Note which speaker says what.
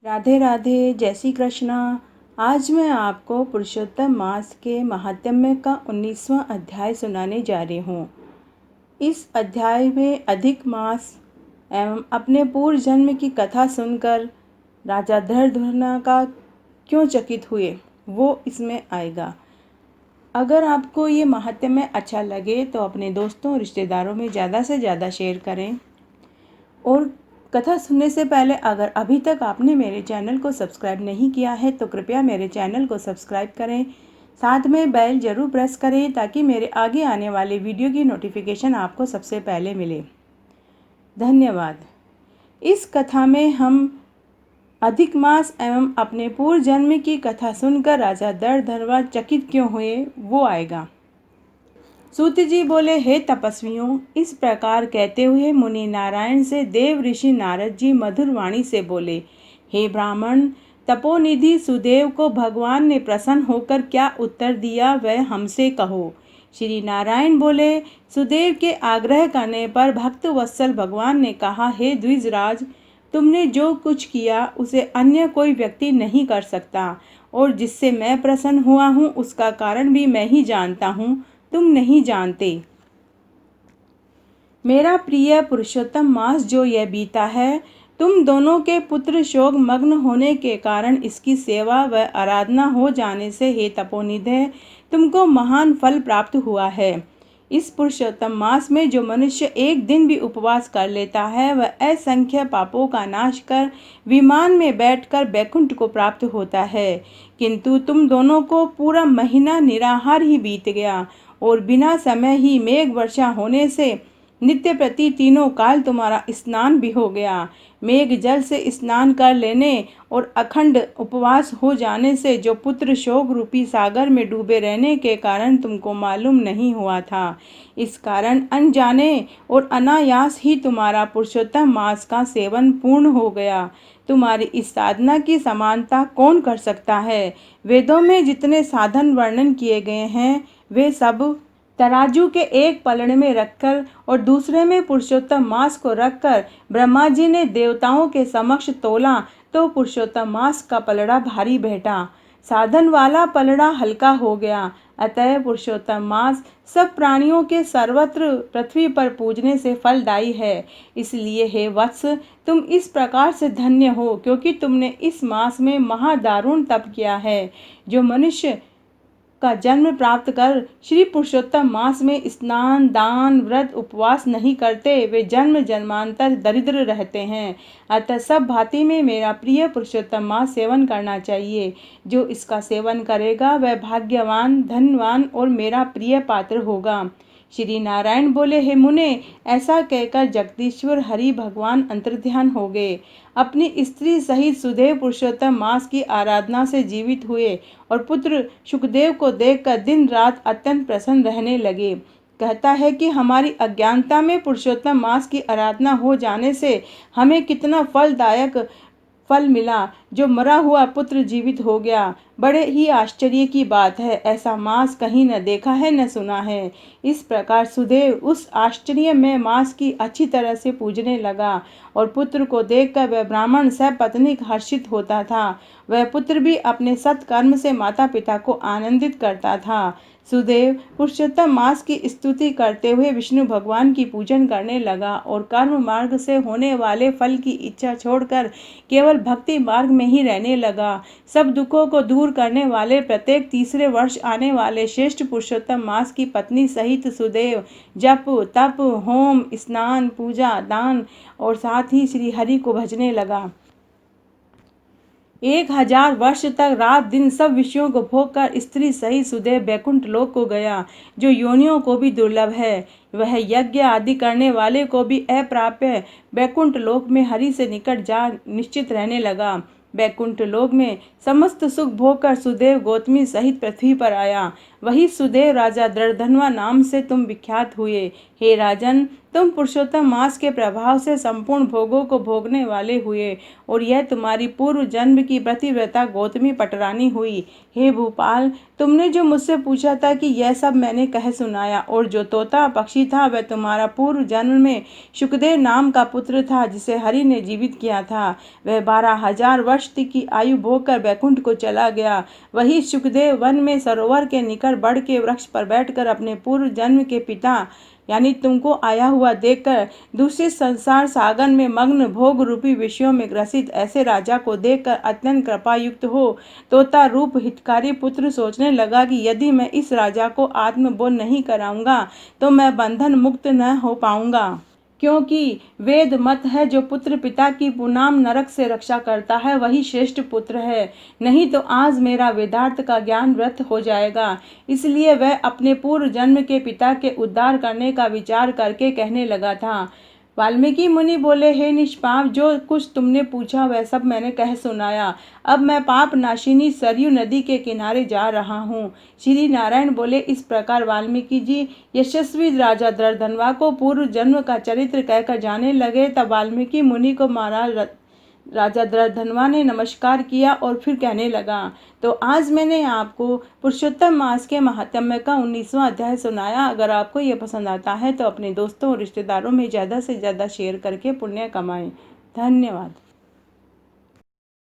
Speaker 1: राधे राधे, जय श्री कृष्णा। आज मैं आपको पुरुषोत्तम मास के महात्म्य का 19वां अध्याय सुनाने जा रही हूँ। इस अध्याय में अधिक मास एवं अपने पूर्व जन्म की कथा सुनकर राजा धृतराष्ट्र का क्यों चकित हुए वो इसमें आएगा। अगर आपको ये महात्म्य अच्छा लगे तो अपने दोस्तों रिश्तेदारों में ज़्यादा से ज़्यादा शेयर करें। और कथा सुनने से पहले अगर अभी तक आपने मेरे चैनल को सब्सक्राइब नहीं किया है तो कृपया मेरे चैनल को सब्सक्राइब करें। साथ में बेल ज़रूर प्रेस करें ताकि मेरे आगे आने वाले वीडियो की नोटिफिकेशन आपको सबसे पहले मिले। धन्यवाद। इस कथा में हम अधिक मास एवं अपने पूर्व जन्म की कथा सुनकर राजा धृतराष्ट्र चकित क्यों हुए वो आएगा। सूत जी बोले, हे तपस्वियों, इस प्रकार कहते हुए मुनि नारायण से देव ऋषि नारद जी मधुर वाणी से बोले, हे ब्राह्मण, तपोनिधि सुदेव को भगवान ने प्रसन्न होकर क्या उत्तर दिया वह हमसे कहो। श्री नारायण बोले, सुदेव के आग्रह करने पर भक्त वत्सल भगवान ने कहा, हे द्विजराज, तुमने जो कुछ किया उसे अन्य कोई व्यक्ति नहीं कर सकता और जिससे मैं प्रसन्न हुआ हूँ उसका कारण भी मैं ही जानता हूँ, तुम नहीं जानते। मेरा प्रिय पुरुषोत्तम मास जो यह बीता है, तुम दोनों के पुत्र शोक मग्न होने के कारण इसकी सेवा व आराधना हो जाने से हे तपोनिधे तुमको महान फल प्राप्त हुआ है। इस पुरुषोत्तम मास में जो मनुष्य एक दिन भी उपवास कर लेता है वह असंख्य पापों का नाश कर विमान में बैठकर बैकुंठ को प्राप्त होता है। किंतु तुम दोनों को पूरा महीना निराहार ही बीत गया और बिना समय ही मेघ वर्षा होने से नित्य प्रति तीनों काल तुम्हारा स्नान भी हो गया। मेघ जल से स्नान कर लेने और अखंड उपवास हो जाने से जो पुत्र शोक रूपी सागर में डूबे रहने के कारण तुमको मालूम नहीं हुआ था, इस कारण अनजाने और अनायास ही तुम्हारा पुरुषोत्तम मास का सेवन पूर्ण हो गया। तुम्हारी इस साधना की समानता कौन कर सकता है। वेदों में जितने साधन वर्णन किए गए हैं वे सब तराजू के एक पलड़े में रखकर और दूसरे में पुरुषोत्तम मास को रखकर ब्रह्मा जी ने देवताओं के समक्ष तोला तो पुरुषोत्तम मास का पलड़ा भारी बैठा, साधन वाला पलड़ा हल्का हो गया। अतः पुरुषोत्तम मास सब प्राणियों के सर्वत्र पृथ्वी पर पूजने से फलदायी है। इसलिए हे वत्स, तुम इस प्रकार से धन्य हो क्योंकि तुमने इस मास में महादारुण तप किया है। जो मनुष्य का जन्म प्राप्त कर श्री पुरुषोत्तम मास में स्नान दान व्रत उपवास नहीं करते वे जन्म जन्मांतर दरिद्र रहते हैं। अतः सब भांति में मेरा प्रिय पुरुषोत्तम मास सेवन करना चाहिए। जो इसका सेवन करेगा वह भाग्यवान धनवान और मेरा प्रिय पात्र होगा। श्री नारायण बोले, हे मुने, ऐसा कहकर जगदीश्वर हरि भगवान अंतर्ध्यान हो गए। अपनी स्त्री सहित सुदेव पुरुषोत्तम मास की आराधना से जीवित हुए और पुत्र सुखदेव को देखकर दिन रात अत्यंत प्रसन्न रहने लगे। कहता है कि हमारी अज्ञानता में पुरुषोत्तम मास की आराधना हो जाने से हमें कितना फलदायक फल मिला। जो मरा हुआ पुत्र जीवित हो गया। बड़े ही आश्चर्य की बात है, ऐसा मास कहीं न देखा है न सुना है। इस प्रकार सुदेव उस आश्चर्य में मास की अच्छी तरह से पूजने लगा और पुत्र को देखकर वह ब्राह्मण सपत्नीक हर्षित होता था। वह पुत्र भी अपने सत्कर्म से माता पिता को आनंदित करता था। सुदेव पुरुषोत्तम मास की स्तुति करते हुए विष्णु भगवान की पूजन करने लगा और कर्म मार्ग से होने वाले फल की इच्छा छोड़कर केवल भक्ति मार्ग में ही रहने लगा। सब दुखों को दूर करने वाले प्रत्येक तीसरे वर्ष आने वाले श्रेष्ठ पुरुषोत्तम मास की पत्नी सहित सुदेव जप तप होम स्नान पूजा दान और साथ ही श्री हरि को भजने लगा। 1000 वर्ष तक रात दिन सब विषयों को भोग कर स्त्री सहित सुदेव बैकुंठ लोक को गया, जो योनियों को भी दुर्लभ है। वह यज्ञ आदि करने वाले को भी अप्राप्य बैकुंठ लोक में हरि से निकट जा निश्चित रहने लगा। बैकुंठ लोक में समस्त सुख भोग कर सुदेव गौतमी सहित पृथ्वी पर आया। वही सुदेव राजा दृढ़धनवा नाम से तुम विख्यात हुए। हे राजन, तुम पुरुषोत्तम मास के प्रभाव से संपूर्ण भोगों को भोगने वाले हुए और यह तुम्हारी पूर्व जन्म की प्रतिव्रता गौतमी पटरानी हुई। हे भूपाल, तुमने जो मुझसे पूछा था कि यह सब मैंने कह सुनाया, और जो तोता पक्षी था वह तुम्हारा पूर्व जन्म में शुकदेव नाम का पुत्र था जिसे हरि ने जीवित किया था। वह 12,000 वर्ष की आयु भोग कर वैकुंठ को चला गया। वही शुकदेव वन में सरोवर के निकट बड़ के वृक्ष पर बैठकर अपने पूर्व जन्म के पिता यानी तुमको आया हुआ देखकर दूसरे संसार सागर में मग्न भोग रूपी विषयों में ग्रसित ऐसे राजा को देखकर अत्यंत कृपायुक्त हो तोता रूप हितकारी पुत्र सोचने लगा कि यदि मैं इस राजा को आत्मबोध नहीं कराऊंगा तो मैं बंधन मुक्त न हो पाऊंगा, क्योंकि वेद मत है जो पुत्र पिता की पुनाम नरक से रक्षा करता है वही श्रेष्ठ पुत्र है, नहीं तो आज मेरा वेदार्थ का ज्ञान व्यर्थ हो जाएगा। इसलिए वह अपने पूर्व जन्म के पिता के उद्धार करने का विचार करके कहने लगा था। वाल्मीकि मुनि बोले, हे निष्पाप, जो कुछ तुमने पूछा वह सब मैंने कह सुनाया। अब मैं पाप नाशिनी सरयू नदी के किनारे जा रहा हूँ। श्री नारायण बोले। इस प्रकार वाल्मीकि जी यशस्वी राजा दृढ़धनवा को पूर्व जन्म का चरित्र कहकर जाने लगे। तब वाल्मीकि मुनि को महाराज राजा दृढ़धनवा ने नमस्कार किया और फिर कहने लगा, तो आज मैंने आपको पुरुषोत्तम मास के महात्म्य का 19वां अध्याय सुनाया। अगर आपको यह पसंद आता है तो अपने दोस्तों और रिश्तेदारों में ज़्यादा से ज़्यादा शेयर करके पुण्य कमाएं। धन्यवाद।